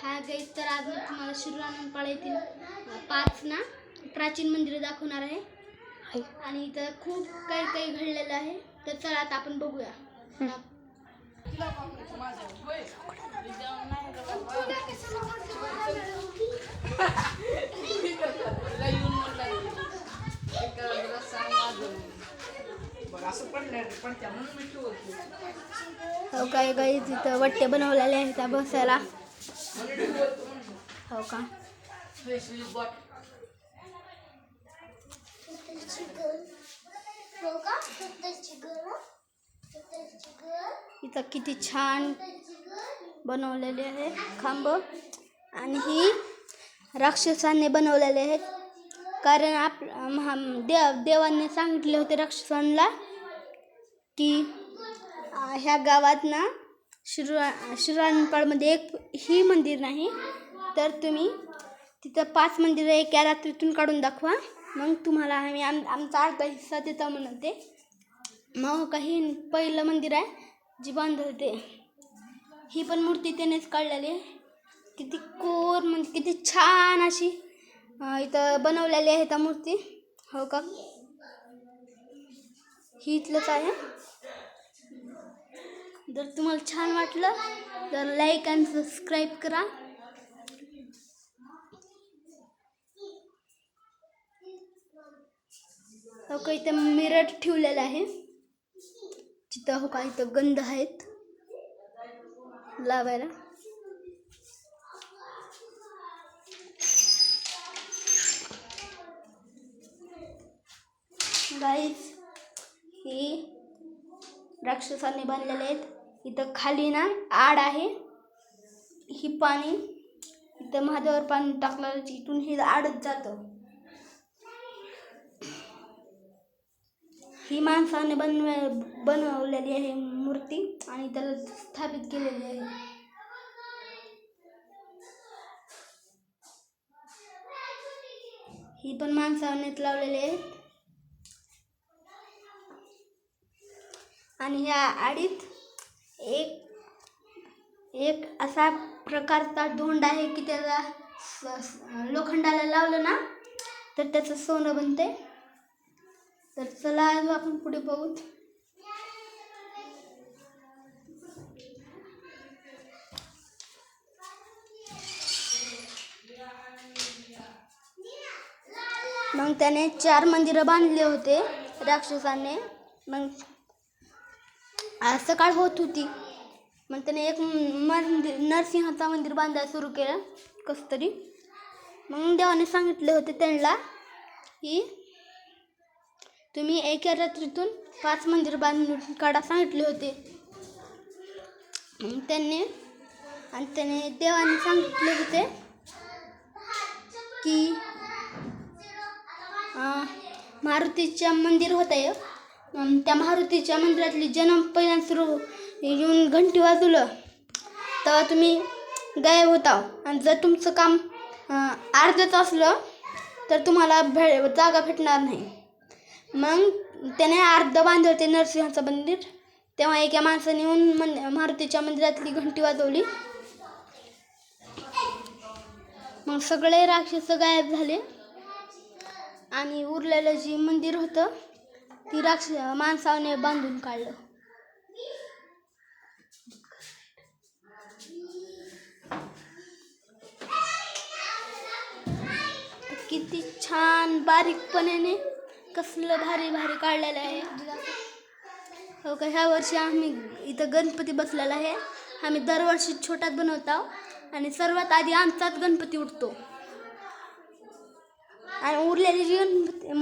हा गाईज, तर आज मी तुम्हाला शिरूरानंपाळ येथील 5 प्राचीन मंदिरं दाखवणार आहे. आणि इथं खूप काही काही घडलेलं आहे. तर चला आता आपण बघूया. हो काय गाईज, इथं वट्टे बनवलेले आहेत त्या बसायला. हो का, इथं किती छान बनवलेले आहे खांब. आणि ही राक्षसांनी बनवलेले आहेत, कारण देवांनी सांगितले होते राक्षसांना की ह्या गावात ना शिरूरानंपाळमध्ये एक ही मंदिर नाही, तर तुम्ही तिथं 5 मंदिरं एका रात्रीतून काढून दाखवा, मग तुम्हाला आम्ही आमचा अर्धा हिस्सा देतो म्हणते. मग काही पहिलं मंदिर आहे जी बांधत होते, ही पण मूर्ती त्यानेच काढलेली आहे. किती कोर, म्हणजे किती छान अशी इथं बनवलेली आहे त्या मूर्ती. हो का, ही इथलंच आहे. जर तुम्हाला छान वाटलं तर लाईक आणि सबस्क्राईब करा. हो का, इथं मिरर ठेवलेलं आहे. तिथं हो का, इथं गंध आहेत लावायला. गाईज, ही राक्षसांनी बांधलेले आहेत. इथं खाली ना आड आहे, ही पाणी इथं महादेवावर पाणी टाकलं, इथून हे आडच जातं. ही माणसाने बनवलेली आहे मूर्ती आणि त्याला स्थापित केलेली आहे. ही पण माणसानेच लावलेली आहेत. आणि ह्या आडीत एक असा प्रकारचा धोंड आहे की त्याला लोखंडाला लावलं ना तर त्याचं सोनं बनते. तर चला आज आपण पुढे बघू. मग त्याने 4 मंदिरं बांधले होते राक्षसाने. मग सकाळ होत होती, मग त्याने एक नरसिंहाचा मंदिर बांधायला सुरू केलं कसं तरी. मग देवाने सांगितले होते त्यांना की तुम्ही एका रात्रीतून 5 मंदिर बांधून काढा सांगितले होते. त्याने देवाने सांगितले होते की मारुतीच्या मंदिर होतं, त्या मारुतीच्या मंदिरातली जन्म पहिल्यांदा सुरू येऊन घंटी वाजवलं तेव्हा तुम्ही गायब होता. आणि जर तुमचं काम अर्धच असलं तर तुम्हाला जागा भेटणार नाही. मग त्याने अर्ध बांधले होते नरसिंहाचं मंदिर. तेव्हा एका माणसाने येऊन मारुतीच्या मंदिरातली घंटी वाजवली. मग सगळे राक्षस गायब झाले आणि उरलेलं जे मंदिर होतं ती माणसाने बांधून काढलं. किती छान बारीकपणाने कसलं भारी भारी काढलेलं आहे. हो का, ह्या वर्षी आम्ही इथं गणपती बसलेला आहे. आम्ही दरवर्षी छोटाच बनवतो आणि सर्वात आधी आमचाच गणपती उठतो. आणि उरलेली जी गणपती